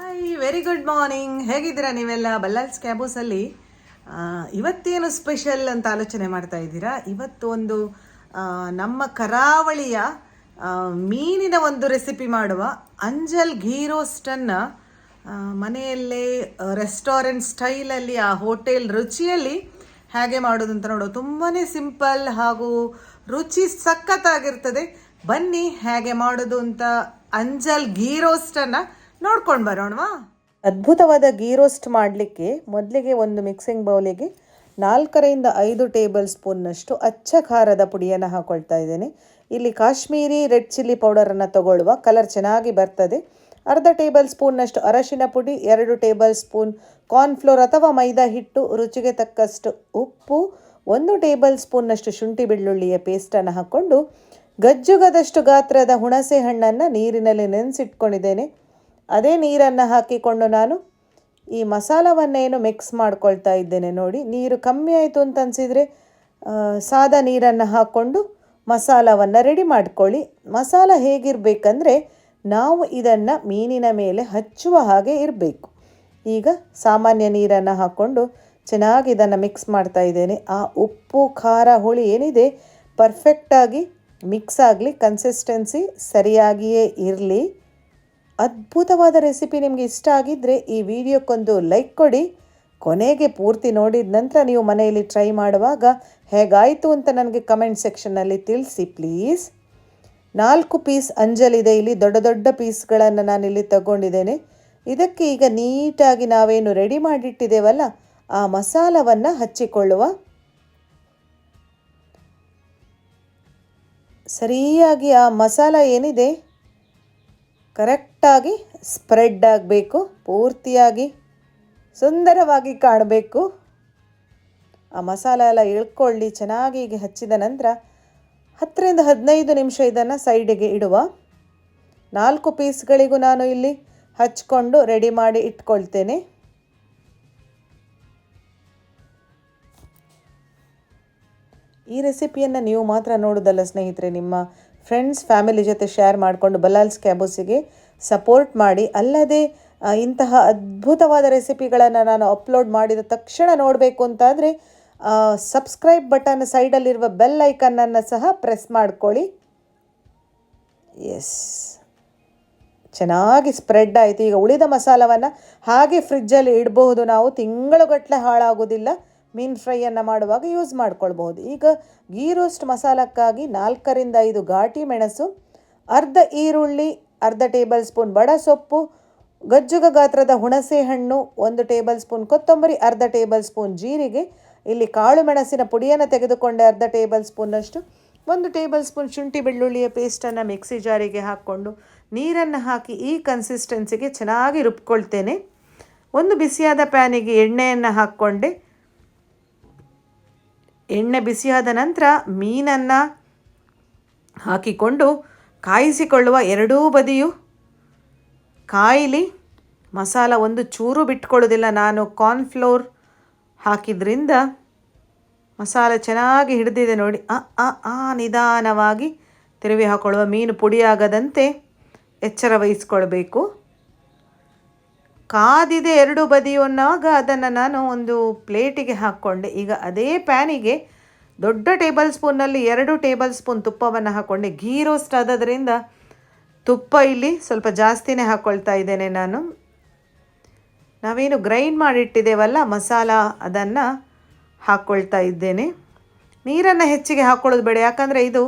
Hi, very good morning. ಹೇಗಿದ್ದೀರಾ ನೀವೆಲ್ಲ? ಬಲ್ಲಾಲ್ಸ್ ಕ್ಯಾಬೂಸಲ್ಲಿ ಇವತ್ತೇನು ಸ್ಪೆಷಲ್ ಅಂತ ಆಲೋಚನೆ ಮಾಡ್ತಾ ಇದ್ದೀರಾ? ಇವತ್ತು ಒಂದು ನಮ್ಮ ಕರಾವಳಿಯ ಮೀನಿನ ಒಂದು ರೆಸಿಪಿ ಮಾಡುವ. ಅಂಜಲ್ ಘೀ ರೋಸ್ಟನ್ನು ಮನೆಯಲ್ಲೇ ರೆಸ್ಟೋರೆಂಟ್ ಸ್ಟೈಲಲ್ಲಿ, ಆ ಹೋಟೆಲ್ ರುಚಿಯಲ್ಲಿ ಹೇಗೆ ಮಾಡೋದು ಅಂತ ನೋಡೋ. ತುಂಬಾ ಸಿಂಪಲ್ ಹಾಗೂ ರುಚಿ ಸಖತ್ತಾಗಿರ್ತದೆ. ಬನ್ನಿ ಹೇಗೆ ಮಾಡೋದು ಅಂತ ಅಂಜಲ್ ಘೀ ರೋಸ್ಟನ್ನು ನೋಡ್ಕೊಂಡು ಬರೋಣವಾ. ಅದ್ಭುತವಾದ ಗೀ ರೋಸ್ಟ್ ಮಾಡಲಿಕ್ಕೆ ಮೊದಲಿಗೆ ಒಂದು ಮಿಕ್ಸಿಂಗ್ ಬೌಲಿಗೆ 4-5 ಟೇಬಲ್ ಸ್ಪೂನ್ನಷ್ಟು ಅಚ್ಚ ಖಾರದ ಪುಡಿಯನ್ನು ಹಾಕೊಳ್ತಾ ಇದ್ದೇನೆ. ಇಲ್ಲಿ ಕಾಶ್ಮೀರಿ ರೆಡ್ ಚಿಲ್ಲಿ ಪೌಡರನ್ನು ತಗೊಳ್ಳುವ, ಕಲರ್ ಚೆನ್ನಾಗಿ ಬರ್ತದೆ. ಅರ್ಧ ಟೇಬಲ್ ಸ್ಪೂನ್ನಷ್ಟು ಅರಶಿನ ಪುಡಿ, 2 ಟೇಬಲ್ ಸ್ಪೂನ್ ಕಾರ್ನ್ಫ್ಲೋರ್ ಅಥವಾ ಮೈದಾ ಹಿಟ್ಟು, ರುಚಿಗೆ ತಕ್ಕಷ್ಟು ಉಪ್ಪು, 1 ಟೇಬಲ್ ಸ್ಪೂನ್ನಷ್ಟು ಶುಂಠಿ ಬೆಳ್ಳುಳ್ಳಿಯ ಪೇಸ್ಟನ್ನು ಹಾಕ್ಕೊಂಡು ಗಜ್ಜುಗದಷ್ಟು ಗಾತ್ರದ ಹುಣಸೆ ಹಣ್ಣನ್ನು ನೀರಿನಲ್ಲಿ ನೆನೆಸಿಟ್ಕೊಂಡಿದ್ದೇನೆ. ಅದೇ ನೀರನ್ನು ಹಾಕಿಕೊಂಡು ನಾನು ಈ ಮಸಾಲವನ್ನೇನು ಮಿಕ್ಸ್ ಮಾಡ್ಕೊಳ್ತಾ ಇದ್ದೇನೆ. ನೋಡಿ, ನೀರು ಕಮ್ಮಿ ಆಯಿತು ಅಂತ ಅನಿಸಿದರೆ ಸಾದಾ ನೀರನ್ನು ಹಾಕ್ಕೊಂಡು ಮಸಾಲವನ್ನು ರೆಡಿ ಮಾಡ್ಕೊಳ್ಳಿ. ಮಸಾಲ ಹೇಗಿರಬೇಕಂದ್ರೆ ನಾವು ಇದನ್ನು ಮೀನಿನ ಮೇಲೆ ಹಚ್ಚುವ ಹಾಗೆ ಇರಬೇಕು. ಈಗ ಸಾಮಾನ್ಯ ನೀರನ್ನು ಹಾಕ್ಕೊಂಡು ಚೆನ್ನಾಗಿ ಇದನ್ನು ಮಿಕ್ಸ್ ಮಾಡ್ತಾ ಇದ್ದೇನೆ. ಆ ಉಪ್ಪು ಖಾರ ಹುಳಿ ಏನಿದೆ ಪರ್ಫೆಕ್ಟಾಗಿ ಮಿಕ್ಸ್ ಆಗಲಿ, ಕನ್ಸಿಸ್ಟೆನ್ಸಿ ಸರಿಯಾಗಿಯೇ ಇರಲಿ. ಅದ್ಭುತವಾದ ರೆಸಿಪಿ ನಿಮಗೆ ಇಷ್ಟ ಆಗಿದ್ದರೆ ಈ ವಿಡಿಯೋಕ್ಕೊಂದು ಲೈಕ್ ಕೊಡಿ. ಕೊನೆಗೆ ಪೂರ್ತಿ ನೋಡಿದ ನಂತರ ನೀವು ಮನೆಯಲ್ಲಿ ಟ್ರೈ ಮಾಡುವಾಗ ಹೇಗಾಯಿತು ಅಂತ ನನಗೆ ಕಮೆಂಟ್ ಸೆಕ್ಷನ್ನಲ್ಲಿ ತಿಳಿಸಿ ಪ್ಲೀಸ್. 4 ಪೀಸ್ ಅಂಜಲಿದೆ. ಇಲ್ಲಿ ದೊಡ್ಡ ದೊಡ್ಡ ಪೀಸ್ಗಳನ್ನು ನಾನಿಲ್ಲಿ ತಗೊಂಡಿದ್ದೇನೆ. ಇದಕ್ಕೆ ಈಗ ನೀಟಾಗಿ ನಾವೇನು ರೆಡಿ ಮಾಡಿಟ್ಟಿದ್ದೇವಲ್ಲ ಆ ಮಸಾಲವನ್ನು ಹಚ್ಚಿಕೊಳ್ಳುವ. ಸರಿಯಾಗಿ ಆ ಮಸಾಲ ಏನಿದೆ ಕರೆಕ್ಟಾಗಿ ಸ್ಪ್ರೆಡ್ ಆಗಬೇಕು, ಪೂರ್ತಿಯಾಗಿ ಸುಂದರವಾಗಿ ಕಾಣಬೇಕು. ಆ ಮಸಾಲ ಎಲ್ಲ ಇಳ್ಕೊಳ್ಳಿ. ಚೆನ್ನಾಗಿ ಹೀಗೆ ಹಚ್ಚಿದ ನಂತರ 10-15 ನಿಮಿಷ ಇದನ್ನು ಸೈಡಿಗೆ ಇಡುವ. 4 ಪೀಸ್ಗಳಿಗೂ ನಾನು ಇಲ್ಲಿ ಹಚ್ಕೊಂಡು ರೆಡಿ ಮಾಡಿ ಇಟ್ಕೊಳ್ತೇನೆ. ಈ ರೆಸಿಪಿಯನ್ನು ನೀವು ಮಾತ್ರ ನೋಡೋದಲ್ಲ ಸ್ನೇಹಿತರೆ, ನಿಮ್ಮ ಫ್ರೆಂಡ್ಸ್ ಫ್ಯಾಮಿಲಿ ಜೊತೆ ಶೇರ್ ಮಾಡಿಕೊಂಡು ಬಲ್ಲಾಲ್ಸ್ ಕ್ಯಾಬೋಸಿಗೆ ಸಪೋರ್ಟ್ ಮಾಡಿ. ಅಲ್ಲದೆ ಇಂತಹ ಅದ್ಭುತವಾದ ರೆಸಿಪಿಗಳನ್ನು ನಾನು ಅಪ್ಲೋಡ್ ಮಾಡಿದ ತಕ್ಷಣ ನೋಡಬೇಕು ಅಂತಾದರೆ ಸಬ್ಸ್ಕ್ರೈಬ್ ಬಟನ್ ಸೈಡಲ್ಲಿರುವ ಬೆಲ್ ಐಕನ್ನನ್ನು ಸಹ ಪ್ರೆಸ್ ಮಾಡ್ಕೊಳ್ಳಿ. ಎಸ್, ಚೆನ್ನಾಗಿ ಸ್ಪ್ರೆಡ್ ಆಯಿತು. ಈಗ ಉಳಿದ ಮಸಾಲವನ್ನು ಹಾಗೆ ಫ್ರಿಜ್ಜಲ್ಲಿ ಇಡಬಹುದು. ನಾವು ತಿಂಗಳುಗಟ್ಟಲೆ ಹಾಳಾಗೋದಿಲ್ಲ. ಮೀನು ಫ್ರೈಯನ್ನು ಮಾಡುವಾಗ ಯೂಸ್ ಮಾಡ್ಕೊಳ್ಬಹುದು. ಈಗ ಗೀ ರೋಸ್ಟ್ ಮಸಾಲಕ್ಕಾಗಿ 4-5 ಘಾಟಿ ಮೆಣಸು, ಅರ್ಧ ಈರುಳ್ಳಿ, ಅರ್ಧ ಟೇಬಲ್ ಸ್ಪೂನ್ ಬಡ ಸೊಪ್ಪು, ಗಜ್ಜುಗ ಗಾತ್ರದ ಹುಣಸೆ ಹಣ್ಣು, 1 ಟೇಬಲ್ ಸ್ಪೂನ್ ಕೊತ್ತಂಬರಿ, ಅರ್ಧ ಟೇಬಲ್ ಸ್ಪೂನ್ ಜೀರಿಗೆ, ಇಲ್ಲಿ ಕಾಳು ಮೆಣಸಿನ ಪುಡಿಯನ್ನು ತೆಗೆದುಕೊಂಡೆ ಅರ್ಧ ಟೇಬಲ್ ಸ್ಪೂನ್ನಷ್ಟು, 1 ಟೇಬಲ್ ಸ್ಪೂನ್ ಶುಂಠಿ ಬೆಳ್ಳುಳ್ಳಿಯ ಪೇಸ್ಟನ್ನು ಮಿಕ್ಸಿ ಜಾರಿಗೆ ಹಾಕ್ಕೊಂಡು ನೀರನ್ನು ಹಾಕಿ ಈ ಕನ್ಸಿಸ್ಟೆನ್ಸಿಗೆ ಚೆನ್ನಾಗಿ ರುಬ್ಕೊಳ್ತೇನೆ. ಒಂದು ಬಿಸಿಯಾದ ಪ್ಯಾನಿಗೆ ಎಣ್ಣೆಯನ್ನು ಹಾಕ್ಕೊಂಡೆ. ಎಣ್ಣೆ ಬಿಸಿಯಾದ ನಂತರ ಮೀನನ್ನು ಹಾಕಿಕೊಂಡು ಕಾಯಿಸಿಕೊಳ್ಳುವ. ಎರಡೂ ಬದಿಯು ಕಾಯಿಲಿ. ಮಸಾಲ ಒಂದು ಚೂರು ಬಿಟ್ಕೊಳ್ಳೋದಿಲ್ಲ. ನಾನು ಕಾರ್ನ್ಫ್ಲೋರ್ ಹಾಕಿದ್ರಿಂದ ಮಸಾಲೆ ಚೆನ್ನಾಗಿ ಹಿಡಿದಿದೆ ನೋಡಿ. ನಿಧಾನವಾಗಿ ತಿರುವಿ ಹಾಕೊಳ್ಳುವ. ಮೀನು ಪುಡಿಯಾಗದಂತೆ ಎಚ್ಚರ ವಹಿಸ್ಕೊಳ್ಬೇಕು. ಕಾದಿದೆ ಎರಡು ಬದಿಯು ಅನ್ನುವಾಗ ಅದನ್ನು ನಾನು ಒಂದು ಪ್ಲೇಟಿಗೆ ಹಾಕ್ಕೊಂಡೆ. ಈಗ ಅದೇ ಪ್ಯಾನಿಗೆ ದೊಡ್ಡ ಟೇಬಲ್ ಸ್ಪೂನ್ನಲ್ಲಿ 2 ಟೇಬಲ್ ಸ್ಪೂನ್ ತುಪ್ಪವನ್ನು ಹಾಕ್ಕೊಂಡೆ. ಘೀ ರೋಸ್ಟ್ ಆದದ್ರಿಂದ ತುಪ್ಪ ಇಲ್ಲಿ ಸ್ವಲ್ಪ ಜಾಸ್ತಿನೇ ಹಾಕ್ಕೊಳ್ತಾ ಇದ್ದೇನೆ ನಾನು. ನಾವೇನು ಗ್ರೈಂಡ್ ಮಾಡಿಟ್ಟಿದ್ದೇವಲ್ಲ ಮಸಾಲ, ಅದನ್ನು ಹಾಕ್ಕೊಳ್ತಾ ಇದ್ದೇನೆ. ನೀರನ್ನು ಹೆಚ್ಚಿಗೆ ಹಾಕ್ಕೊಳ್ಳೋದು ಬೇಡ, ಯಾಕಂದರೆ ಇದು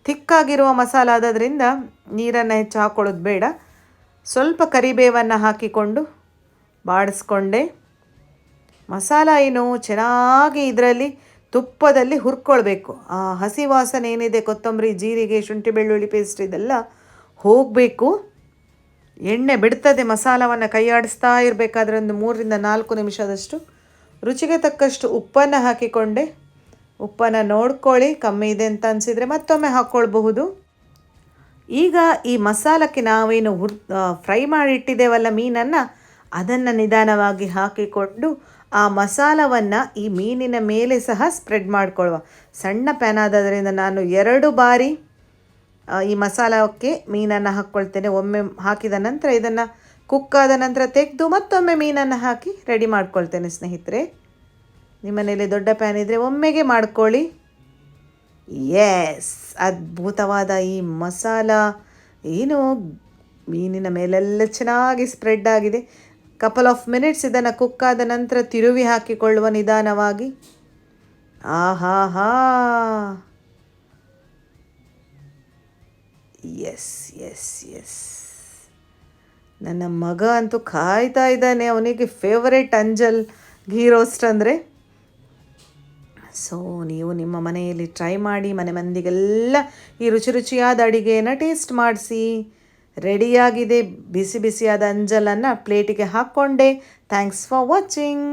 ಥಿಕ್ಕಾಗಿರುವ ಮಸಾಲ ಆದದ್ರಿಂದ ನೀರನ್ನು ಹೆಚ್ಚು ಹಾಕ್ಕೊಳ್ಳೋದು ಬೇಡ. ಸ್ವಲ್ಪ ಕರಿಬೇವನ್ನು ಹಾಕಿಕೊಂಡು ಬಾಡಿಸ್ಕೊಂಡೆ. ಮಸಾಲ ಏನು ಚೆನ್ನಾಗಿ ಇದರಲ್ಲಿ ತುಪ್ಪದಲ್ಲಿ ಹುರ್ಕೊಳ್ಬೇಕು. ಆ ಹಸಿ ವಾಸನೆ ಏನಿದೆ, ಕೊತ್ತಂಬರಿ, ಜೀರಿಗೆ, ಶುಂಠಿ ಬೆಳ್ಳುಳ್ಳಿ ಪೇಸ್ಟ್ ಇದೆಲ್ಲ ಹೋಗಬೇಕು. ಎಣ್ಣೆ ಬಿಡ್ತದೆ. ಮಸಾಲವನ್ನು ಕೈಯಾಡಿಸ್ತಾ ಇರಬೇಕಾದ್ರೆ ಒಂದು 3-4 ನಿಮಿಷದಷ್ಟು. ರುಚಿಗೆ ತಕ್ಕಷ್ಟು ಉಪ್ಪನ್ನು ಹಾಕಿಕೊಂಡೆ. ಉಪ್ಪನ್ನು ನೋಡ್ಕೊಳ್ಳಿ, ಕಮ್ಮಿ ಇದೆ ಅಂತ ಅನಿಸಿದರೆ ಮತ್ತೊಮ್ಮೆ ಹಾಕ್ಕೊಳ್ಬಹುದು. ಈಗ ಈ ಮಸಾಲಕ್ಕೆ ನಾವೇನು ಫ್ರೈ ಮಾಡಿಟ್ಟಿದ್ದೇವಲ್ಲ ಮೀನನ್ನು, ಅದನ್ನು ನಿಧಾನವಾಗಿ ಹಾಕಿಕೊಂಡು ಆ ಮಸಾಲವನ್ನು ಈ ಮೀನಿನ ಮೇಲೆ ಸಹ ಸ್ಪ್ರೆಡ್ ಮಾಡಿಕೊಳ್ಳುವ. ಸಣ್ಣ ಪ್ಯಾನ್ ಆದದ್ರಿಂದ ನಾನು 2 ಬಾರಿ ಈ ಮಸಾಲಕ್ಕೆ ಮೀನನ್ನು ಹಾಕ್ಕೊಳ್ತೇನೆ. ಒಮ್ಮೆ ಹಾಕಿದ ನಂತರ ಇದನ್ನು ಕುಕ್ ಆದ ನಂತರ ತೆಗೆದು ಮತ್ತೊಮ್ಮೆ ಮೀನನ್ನು ಹಾಕಿ ರೆಡಿ ಮಾಡ್ಕೊಳ್ತೇನೆ ಸ್ನೇಹಿತರೆ. ನಿಮ್ಮ ಮನೇಲಿ ದೊಡ್ಡ ಪ್ಯಾನ್ ಇದ್ದರೆ ಒಮ್ಮೆಗೆ ಮಾಡ್ಕೊಳ್ಳಿ. ಎಸ್, ಅದ್ಭುತವಾದ ಈ ಮಸಾಲ ಏನು ಮೀನಿನ ಮೇಲೆಲ್ಲ ಚೆನ್ನಾಗಿ ಸ್ಪ್ರೆಡ್ ಆಗಿದೆ. ಕಪಲ್ ಆಫ್ ಮಿನಿಟ್ಸ್ ಇದನ್ನು ಕುಕ್ ಆದ ನಂತರ ತಿರುವಿ ಹಾಕಿಕೊಳ್ಳುವ ನಿಧಾನವಾಗಿ. ಆಹಾ ಹಾ, ಎಸ್ ಎಸ್ ಎಸ್, ನನ್ನ ಮಗ ಅಂತೂ ಕಾಯ್ತಾ ಇದ್ದಾನೆ. ಅವನಿಗೆ ಫೇವರೇಟ್ ಅಂಜಲ್ ಘೀ ರೋಸ್ಟ್ ಅಂದರೆ. ಸೊ ನೀವು ನಿಮ್ಮ ಮನೆಯಲ್ಲಿ ಟ್ರೈ ಮಾಡಿ, ಮನೆ ಮಂದಿಗೆಲ್ಲ ಈ ರುಚಿ ರುಚಿಯಾದ ಅಡಿಗೆಯನ್ನು ಟೇಸ್ಟ್ ಮಾಡಿಸಿ. ರೆಡಿಯಾಗಿದೆ ಬಿಸಿ ಬಿಸಿಯಾದ ಅಂಜಲನ್ನು ಪ್ಲೇಟಿಗೆ ಹಾಕ್ಕೊಂಡೆ. Thanks for watching.